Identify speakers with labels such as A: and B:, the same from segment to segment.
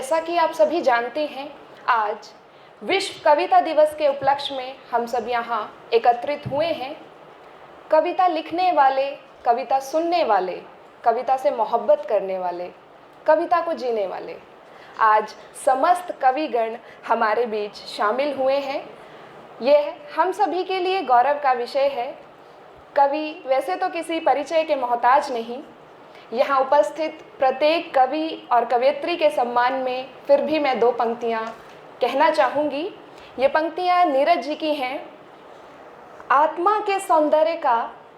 A: जैसा कि आप सभी जानते हैं, आज विश्व कविता दिवस के उपलक्ष्य में हम सब यहाँ एकत्रित हुए हैं। कविता लिखने वाले, कविता सुनने वाले, कविता से मोहब्बत करने वाले, कविता को जीने वाले, आज समस्त कविगण हमारे बीच शामिल हुए हैं। यह हम सभी के लिए गौरव का विषय है। कवि वैसे तो किसी परिचय के मोहताज नहीं। यहाँ उपस्थित प्रत्येक कवि और कवयित्री के सम्मान में फिर भी मैं दो पंक्तियाँ कहना चाहूँगी। ये पंक्तियाँ नीरज जी की हैं। आत्मा के सौंदर्य का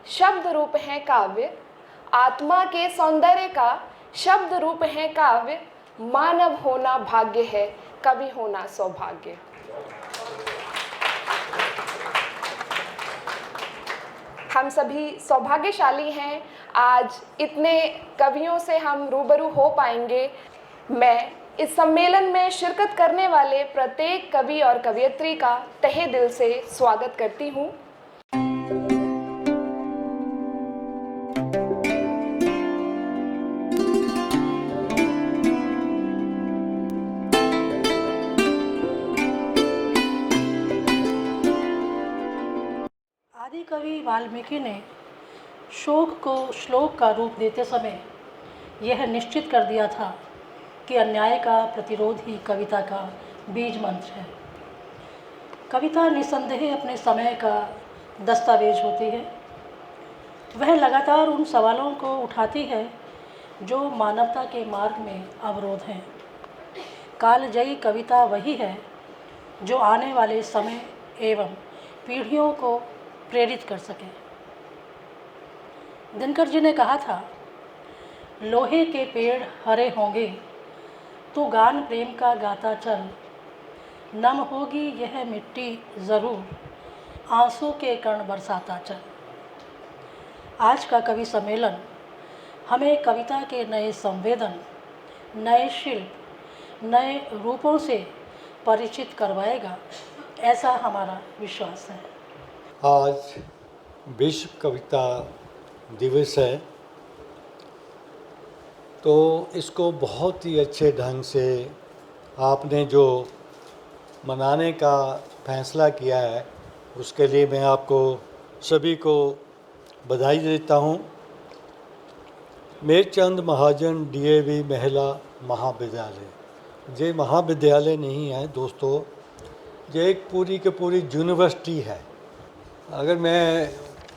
A: शब्द रूप है काव्य, आत्मा के सौंदर्य का शब्द रूप है काव्य, मानव होना भाग्य है, कवि होना सौभाग्य। हम सभी सौभाग्यशाली हैं, आज इतने कवियों से हम रूबरू हो पाएंगे। मैं इस सम्मेलन में शिरकत करने वाले प्रत्येक कवि और कवयित्री का तहे दिल से स्वागत करती हूँ।
B: आदि कवि वाल्मीकि ने शोक को श्लोक का रूप देते समय यह निश्चित कर दिया था कि अन्याय का प्रतिरोध ही कविता का बीज मंत्र है। कविता निसंदेह अपने समय का दस्तावेज होती है। वह लगातार उन सवालों को उठाती है जो मानवता के मार्ग में अवरोध हैं। कालजयी कविता वही है जो आने वाले समय एवं पीढ़ियों को प्रेरित कर सके। दिनकर जी ने कहा था, लोहे के पेड़ हरे होंगे तो गान प्रेम का गाता चल, नम होगी यह मिट्टी ज़रूर, आंसू के कण बरसाता चल। आज का कवि सम्मेलन हमें कविता के नए संवेदन, नए शिल्प, नए रूपों से परिचित करवाएगा, ऐसा हमारा विश्वास है।
C: आज विश्व कविता दिवस है, तो इसको बहुत ही अच्छे ढंग से आपने जो मनाने का फैसला किया है, उसके लिए मैं आपको सभी को बधाई देता हूँ। मेरचंद महाजन डीएवी महिला महाविद्यालय, ये महाविद्यालय नहीं है दोस्तों, ये एक पूरी की पूरी यूनिवर्सिटी है। अगर मैं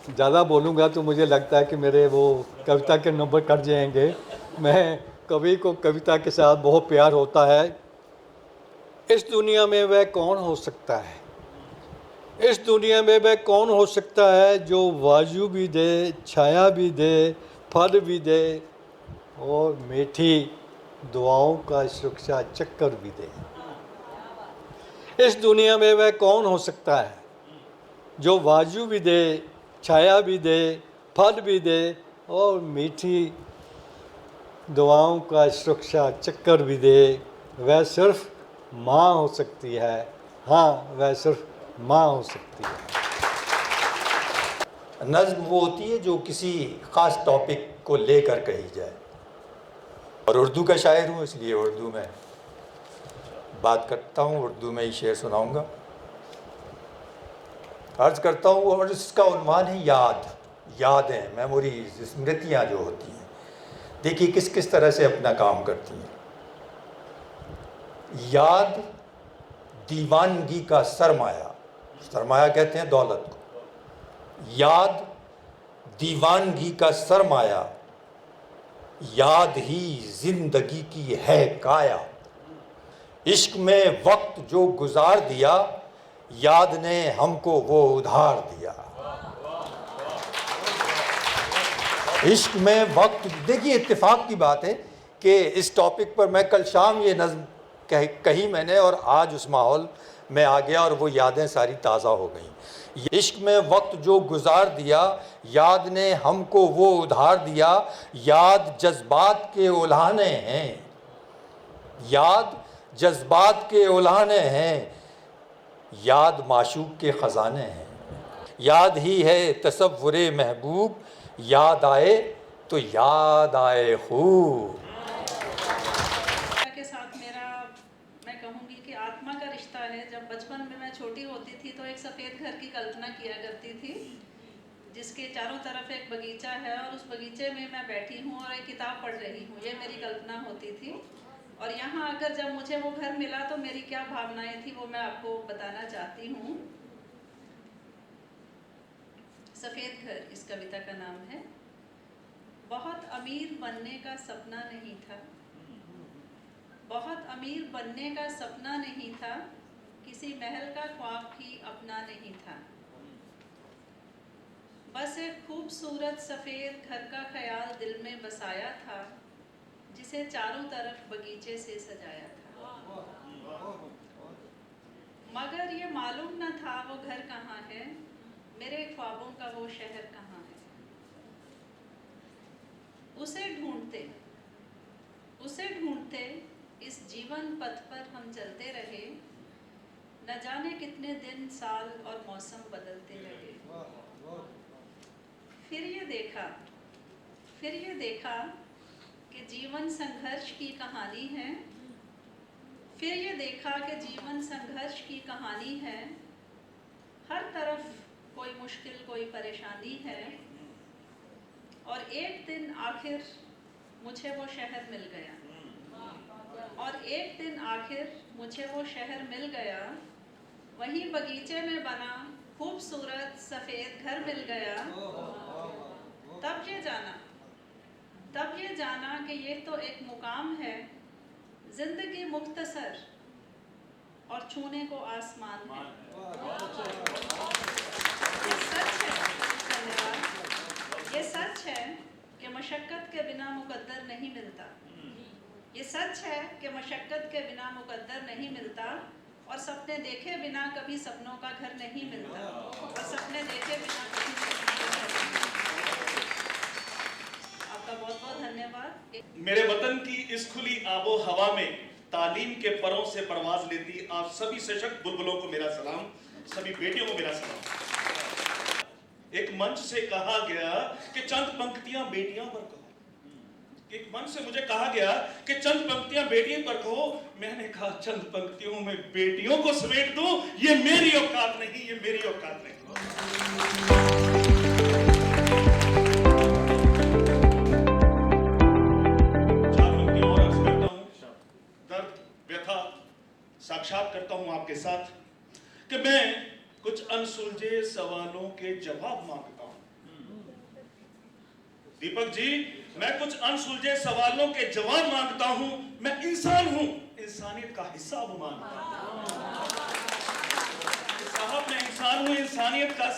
C: ज़्यादा बोलूँगा तो मुझे लगता है कि मेरे वो कविता के नंबर कट जाएंगे। मैं कवि को कविता के साथ बहुत प्यार होता है। इस दुनिया में वह कौन हो सकता है, इस दुनिया में वह कौन हो सकता है जो वायु भी दे, छाया भी दे, फल भी दे और मीठी दुआओं का सुरक्षा चक्कर भी दे। इस दुनिया में वह कौन हो सकता है जो वायु भी दे, छाया भी दे, फल भी दे और मीठी दुआओं का सुरक्षा चक्कर भी दे। वह सिर्फ माँ हो सकती है। हाँ, वह सिर्फ माँ हो सकती है।
D: नज़्म वो होती है जो किसी ख़ास टॉपिक को लेकर कही जाए, और उर्दू का शायर हूँ इसलिए उर्दू में बात करता हूँ, उर्दू में ही शेर सुनाऊँगा। अर्ज़ करता हूँ, और इसका उन्वान है याद, यादें, मेमोरीज, स्मृतियाँ जो होती हैं। देखिए किस किस तरह से अपना काम करती हैं। याद दीवानगी का सरमाया, सरमाया कहते हैं दौलत को। याद दीवानगी का सरमाया, याद ही जिंदगी की है काया। इश्क में वक्त जो गुजार दिया, याद ने हमको वो उधार दिया। इश्क में वक्त, देखिए इत्तेफाक की बात है कि इस टॉपिक पर मैं कल शाम ये नज़्म कही मैंने, और आज उस माहौल में आ गया और वो यादें सारी ताज़ा हो गई। इश्क में वक्त जो गुजार दिया, याद ने हमको वो उधार दिया। याद जज्बात के उल्हाने हैं, याद जज्बात के उल्हाने हैं, याद माशूक के ख़जाने हैं। याद ही है तसव्वुरे महबूब, याद आए तो याद आए खूब।
E: के साथ मेरा छोटी होती थी तो एक सफ़ेद घर की कल्पना किया करती थी, जिसके चारों तरफ एक बगीचा है और उस बगीचे में मैं बैठी हूँ और एक किताब पढ़ रही हूँ। ये मेरी कल्पना होती थी। और यहाँ आकर जब मुझे वो घर मिला तो मेरी क्या भावनाएं थी वो मैं आपको बताना चाहती हूँ। सफ़ेद घर इस कविता का नाम है। बहुत अमीर बनने का सपना नहीं था, बहुत अमीर बनने का सपना नहीं था, किसी महल का ख्वाब भी अपना नहीं था। बस एक खूबसूरत सफ़ेद घर का ख्याल दिल में बसाया था, जिसे चारों तरफ बगीचे से सजाया था। मगर ये मालूम न था वो घर कहाँ है, मेरे ख्वाबों का वो शहर कहाँ है। उसे ढूंढते इस जीवन पथ पर हम चलते रहे, न जाने कितने दिन, साल और मौसम बदलते रहे। फिर ये देखा कि जीवन संघर्ष की कहानी है। फिर ये देखा कि जीवन संघर्ष की कहानी है। हर तरफ कोई मुश्किल, कोई परेशानी है। और एक दिन आखिर मुझे वो शहर मिल गया। वहीं बगीचे में बना खूबसूरत सफ़ेद घर मिल गया। तब ये जाना कि ये तो एक मुकाम है, जिंदगी मुख्तसर और छूने को आसमान है। ये सच है कि मशक्क़त के बिना मुक़द्दर नहीं मिलता। ये सच है कि मशक्क़त के बिना मुक़द्दर नहीं मिलता, और सपने देखे बिना कभी सपनों का घर नहीं मिलता। और सपने देखे बिना कभी सपनों का घर नहीं मिलता। आपका बहुत बहुत धन्यवाद।
F: मेरे वतन की इस खुली आबो हवा में तालीम के परों से परवाज लेती आप सभी सशक्त बुलबुलों को मेरा सलाम, सभी बेटियों को मेरा सलाम। एक मंच से कहा गया कि चंद पंक्तियां बेटियों पर कहो। एक मंच से मुझे कहा गया कि चंद पंक्तियां बेटियों पर कहो। मैंने कहा चंद पंक्तियों में बेटियों को समेट दूं, ये मेरी औकात नहीं, ये मेरी औकात नहीं। साक्षात करता हूं आपके साथ कि मैं कुछ अनसुलझे सवालों के जवाब मांगता हूं। दीपक जी, मैं कुछ अनसुलझे सवालों के जवाब मांगता हूं। मैं इंसान हूं, इंसानियत का हिसाब मांगता हूं। साहब, मैं इंसान हूं, इंसानियत का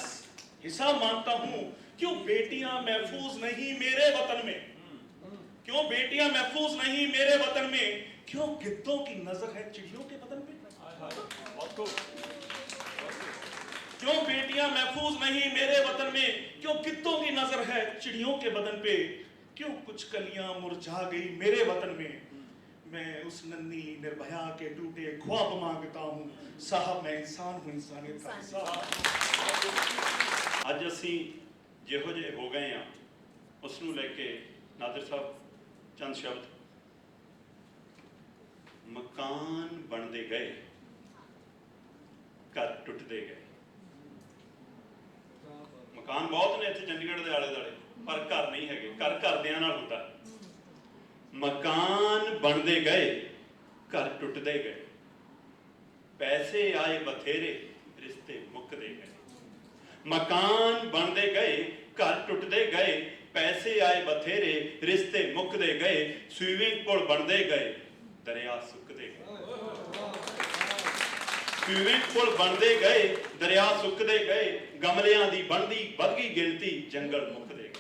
F: हिसाब मांगता हूं। क्यों बेटियां महफूज नहीं मेरे वतन में? क्यों बेटियां महफूज नहीं मेरे वतन में? क्यों गिद्धों की नजर है चिड़ियों के बदन पे? क्यों बेटियां महफूज नहीं मेरे वतन में? क्यों गिद्धों की नजर है चिड़ियों के बदन पे? क्यों कुछ कलियां मुरझा गई मेरे वतन में? मैं उस नन्ही निर्भया के टूटे ख्वाब मांगता हूं। साहब, मैं इंसान हूं, इंसानियत का हिसाब।
G: ਅੱਜ ਅਸੀਂ ਜਿਹੋ ਜਿਹੇ ਹੋ ਗਏ ਆ ਉਸ ਨੂੰ ਲੈ ਕੇ ਨਾਦਰ ਸਾਹਿਬ ਚੰਦ ਸ਼ਬਦ। ਮਕਾਨ ਬਣਦੇ ਗਏ, ਘਰ ਟੁੱਟਦੇ ਗਏ। ਮਕਾਨ ਬਹੁਤ ਨੇ ਇੱਥੇ ਚੰਡੀਗੜ੍ਹ ਦੇ ਆਲੇ ਦੁਆਲੇ, ਪਰ ਘਰ ਨਹੀਂ ਹੈਗੇ। ਘਰ ਘਰਦਿਆਂ ਨਾਲ ਹੁੰਦਾ। ਮਕਾਨ ਬਣਦੇ ਗਏ, ਘਰ ਟੁੱਟਦੇ ਗਏ। ਪੈਸੇ ਆਏ ਬਥੇਰੇ, ਰਿਸ਼ਤੇ ਮੁੱਕਦੇ ਗਏ। ਮਕਾਨ ਬਣਦੇ ਗਏ, ਘਰ ਟੁੱਟਦੇ ਗਏ। ਪੈਸੇ ਆਏ ਬਥੇਰੇ, ਰਿਸ਼ਤੇ ਮੁੱਕਦੇ ਗਏ। ਸਵੀਮਿੰਗ ਪੂਲ ਬਣਦੇ ਗਏ, ਦਰਿਆ ਸੁੱਕਦੇ ਗਏ। ਸਵੀਮਿੰਗ ਪੂਲ ਬਣਦੇ ਗਏ, ਦਰਿਆ ਸੁੱਕਦੇ ਗਏ। ਗਮਲਿਆਂ ਦੀ ਬਣਦੀ ਵੱਧ ਗਈ ਗਿਣਤੀ, ਜੰਗਲ ਮੁੱਕਦੇ ਗਏ।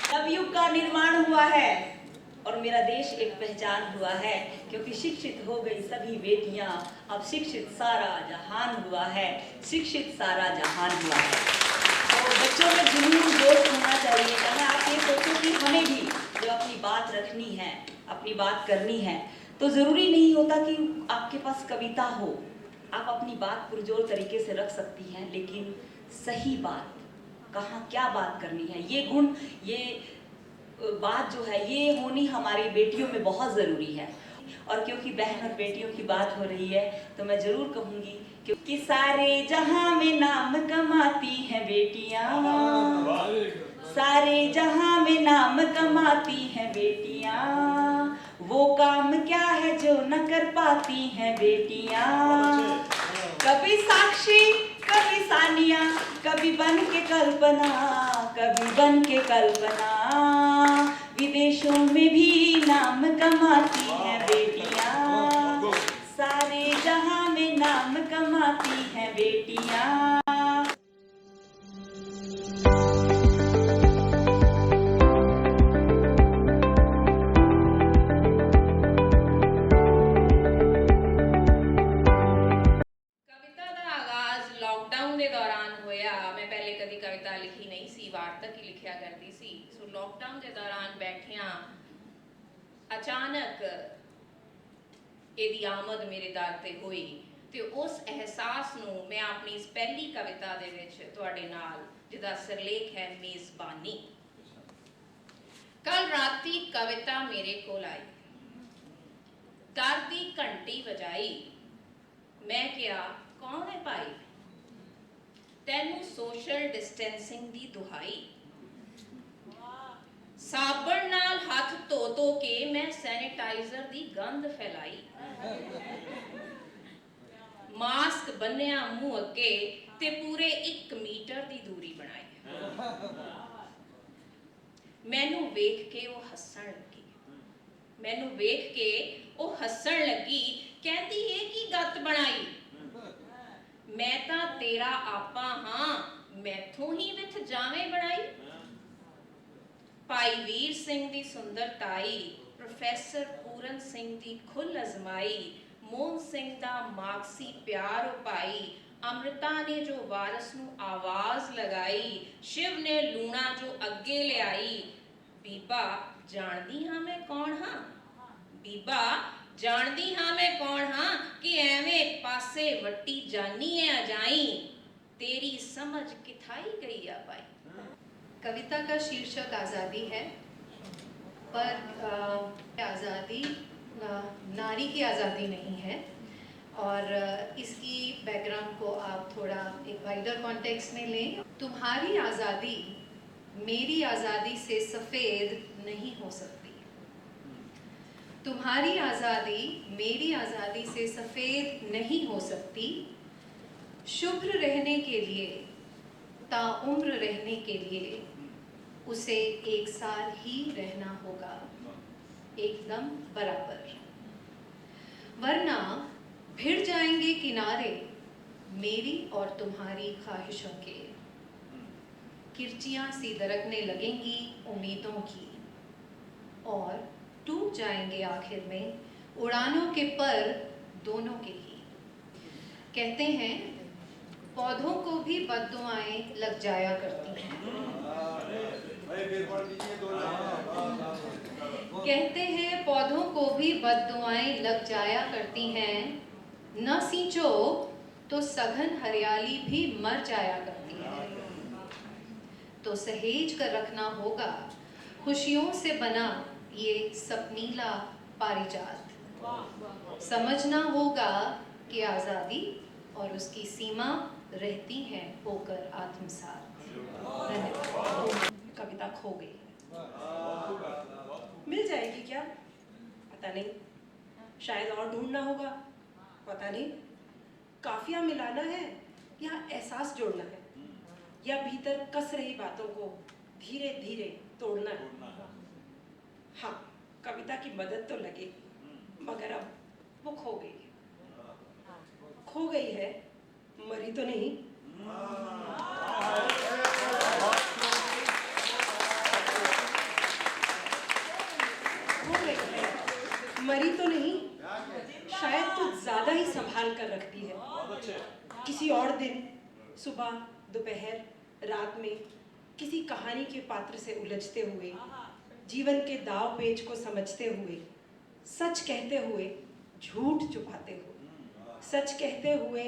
H: नवयुग का निर्माण हुआ है और मेरा देश एक पहचान हुआ है, क्योंकि शिक्षित हो गई सभी बेटियां। अब शिक्षित सारा जहान हुआ है, शिक्षित सारा जहान हुआ है। तो बच्चों में जुनून जोश होना चाहिए। अगर आप ये सोचो कि हमें भी जब अपनी बात रखनी है, अपनी बात करनी है, तो ज़रूरी नहीं होता कि आपके पास कविता हो। आप अपनी बात पुरजोर तरीके से रख सकती हैं, लेकिन सही बात, कहाँ क्या बात करनी है, ये गुण, ये बात जो है, ये होनी हमारी बेटियों में बहुत ज़रूरी है। और क्योंकि बहन और बेटियों की बात हो रही है तो मैं जरूर कहूँगी कि सारे जहां में नाम कमाती हैं बेटियां, सारे जहां में नाम कमाती हैं बेटियां, वो काम क्या है जो न कर पाती हैं बेटियां। कभी साक्षी, कभी सानिया, कभी बन के कल्पना, कभी बन के कल्पना, विदेशों में भी नाम कमाती हैं बेटियां, सारे जहां में नाम कमाती हैं बेटियां।
I: ਕਵਿਤਾ ਦਾ ਆਗਾਜ਼ ਲਾਕਡਾਊਨ ਦੇ ਦੌਰਾਨ ਹੋਇਆ। ਮੈਂ ਪਹਿਲੇ ਕਦੀ ਕਵਿਤਾ ਲਿਖੀ ਨਹੀਂ ਸੀ, ਵਾਰਤਕ ਹੀ ਲਿਖਿਆ ਕਰਦੀ ਸੀ। ਸੋ ਲਾਕਡਾਊਨ ਦੇ ਦੌਰਾਨ ਬੈਠਿਆਂ ਅਚਾਨਕ ਇਹਦੀ ਆਮਦ ਮੇਰੇ ਦਰ ਤੇ ਹੋਈ ਤੇ ਉਸ ਅਹਿਸਾਸ ਨੂੰ ਮੈਂ ਆਪਣੀ ਇਸ ਪਹਿਲੀ ਕਵਿਤਾ ਦੇ ਵਿੱਚ ਤੁਹਾਡੇ ਨਾਲ, ਜਿਹਦਾ ਸਿਰਲੇਖ ਹੈ ਮੇਜ਼ਬਾਨੀ। ਕੱਲ ਰਾਤੀ ਕਵਿਤਾ ਮੇਰੇ ਕੋਲ ਆਈ, ਦਰ ਦੀ ਘੰਟੀ ਵਜਾਈ। ਮੈਂ ਕਿਹਾ ਕੌਣ ਹੈ ਭਾਈ, ਤੈਨੂੰ ਸੋਸ਼ਲ ਡਿਸਟੈਂਸਿੰਗ ਦੀ ਦੁਹਾਈ। ਸਾਬਣ ਨਾਲ ਹੱਥ ਧੋ ਧੋ ਕੇ ਮੈਂ ਸੈਨੀਟਾਈਜ਼ਰ ਦੀ ਗੰਧ ਫੈਲਾਈ। ਮਾਸਕ ਬੰਨਿਆ ਮੂੰਹ ਅੱਗੇ ਤੇ ਪੂਰੇ 1 ਮੀਟਰ ਦੀ ਦੂਰੀ ਬਣਾਈ। ਮੈਨੂੰ ਵੇਖ ਕੇ ਉਹ ਹੱਸਣ ਲੱਗੀ, ਮੈਨੂੰ ਵੇਖ ਕੇ ਉਹ ਹੱਸਣ ਲੱਗੀ। ਕਹਿੰਦੀ ਇਹ ਕੀ ਗੱਤ ਬਣਾਈ, ਮੈਂ ਤਾਂ ਤੇਰਾ ਆਪਾ ਹਾਂ, ਮੈਥੋਂ ਹੀ ਵਿਥ ਜਾਵੇਂ ਬਣਾਈ। ਭਾਈ ਵੀਰ ਸਿੰਘ ਦੀ ਸੁੰਦਰਤਾਈ, ਪ੍ਰੋਫੈਸਰ ਪੂਰਨ ਸਿੰਘ ਦੀ ਖੁੱਲ ਅਜ਼ਮਾਈ, ਮੋਹਨ ਸਿੰਘ ਦਾ ਮਾਰਕਸੀ ਪਿਆਰ ਉਪਾਈ, ਅੰਮ੍ਰਿਤਾ ਨੇ ਜੋ ਵਾਰਸ ਨੂੰ ਆਵਾਜ਼ ਲਗਾਈ, ਸ਼ਿਵ ਨੇ ਲੂਣਾ ਜੋ ਅੱਗੇ ਲਿਆਈ। ਬੀਬਾ ਜਾਣਦੀ ਹਾਂ ਮੈਂ ਕੌਣ ਹਾਂ, ਬੀਬਾ ਜਾਣਦੀ ਹਾਂ मैं कौन हाँ, कि एवें पासे वट्टी जानी है अजाई, तेरी समझ किथाई गई आ पाई।
J: कविता का शीर्षक आज़ादी है, पर आज़ादी नारी की आज़ादी नहीं है। और इसकी बैकग्राउंड को आप थोड़ा एक वाइडर कॉन्टेक्स्ट में लें। तुम्हारी आज़ादी मेरी आज़ादी से सफ़ेद नहीं हो सकती, तुम्हारी आज़ादी मेरी आज़ादी से सफ़ेद नहीं हो सकती। शुभ्र रहने के लिए, ताउम्र रहने के लिए उसे एक साल ही रहना होगा, एकदम बराबर, वरना भिड़ जाएंगे किनारे मेरी और तुम्हारी ख्वाहिशों के। किरचियाँ सी दरकने लगेंगी उम्मीदों की, और टूट जाएंगे आखिर में उड़ानों के पर दोनों के ही। कहते हैं पौधों को भी बद्दुआएं लग जाया करती हैं, कहते हैं पौधों को भी बद्दुआएं लग जाया करती हैं, न सींचो तो सघन हरियाली भी मर जाया करती है। तो सहेज कर रखना होगा खुशियों से बना ये सपनीला पारिजात, समझना होगा कि आज़ादी और उसकी सीमा रहती है होकर आत्मसात।
K: कविता खो गई, मिल जाएगी क्या पता नहीं, शायद और ढूंढना होगा पता नहीं। काफिया मिलाना है या एहसास जोड़ना है, या भीतर कस रही बातों को धीरे धीरे तोड़ना है। हाँ, कविता की मदद तो लगेगी, मगर अब वो खो गई है। खो गई है, मरी तो नहीं। खो गई है, मरी तो नहीं, शायद तो ज्यादा ही संभाल कर रखती है। किसी और दिन, सुबह, दोपहर, रात में किसी कहानी के पात्र से उलझते हुए, जीवन के दाव पेच को समझते हुए, सच कहते हुए झूठ छुपाते हुए, सच कहते हुए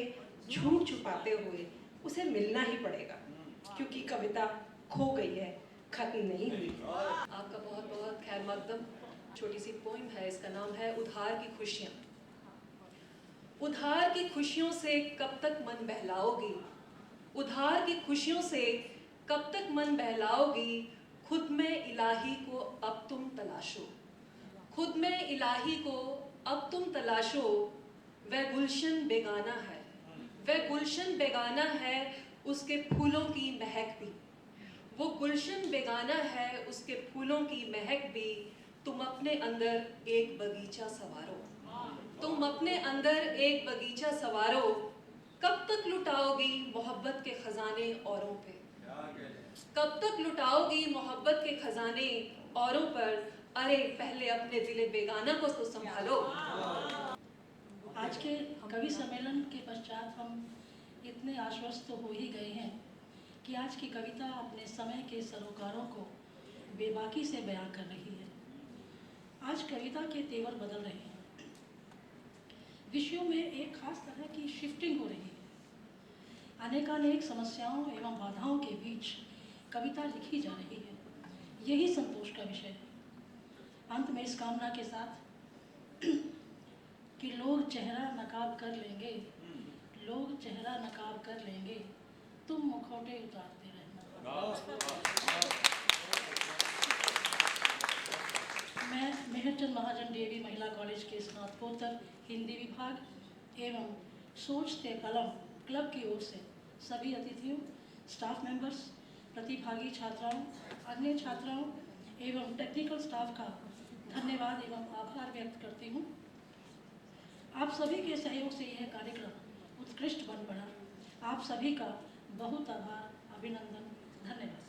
K: झूठ छुपाते हुए उसे मिलना ही पड़ेगा, क्योंकि कविता खो गई है, खत्म नहीं हुई।
J: आपका बहुत बहुत खैर मकदम।
L: छोटी सी पोइम है, इसका नाम है उधार की खुशियाँ। उधार की खुशियों से कब तक मन बहलाओगी, उधार की खुशियों से कब तक मन बहलाओगी, खुद में इलाही को अब तुम तलाशो, खुद में इलाही को अब तुम तलाशो। वह गुलशन बेगाना है, वह गुलशन बेगाना है, उसके फूलों की महक भी, वो गुलशन बेगाना है, उसके फूलों की महक भी। तुम अपने अंदर एक बगीचा संवारो, तुम अपने अंदर एक बगीचा संवारो। कब तक लुटाओगी मोहब्बत के खजाने औरों पे, कब तक लुटाओगी मोहब्बत के खजाने औरों पर। अरे पहले अपने दिले बेगाना को तो संभालो।
B: आज के कवि सम्मेलन के पश्चात हम इतने आश्वस्त हो ही गए हैं कि आज की कविता अपने समय के सरोकारों को बेबाकी से बयां कर रही है। आज कविता के तेवर बदल रहे हैं, विषयों में एक खास तरह की शिफ्टिंग हो रही है। अनेकानेक समस्याओं एवं बाधाओं के बीच कविता लिखी जा रही है, यही संतोष का विषय है। अंत में इस कामना के साथ कि लोग चेहरा नकाब कर लेंगे, लोग चेहरा नकाब कर लेंगे, तुम मुखौटे उतारते रहना। मैं मेहरचंद महाजन डीएवी महिला कॉलेज के स्नातकोत्तर हिंदी विभाग एवं सोचते कलम क्लब की ओर से सभी अतिथियों, स्टाफ मेंबर्स, प्रतिभागी छात्राओं, अन्य छात्राओं एवं टेक्निकल स्टाफ का धन्यवाद एवं आभार व्यक्त करती हूँ। आप सभी के सहयोग से यह कार्यक्रम उत्कृष्ट बन पड़ा। आप सभी का बहुत आभार, अभिनंदन, धन्यवाद।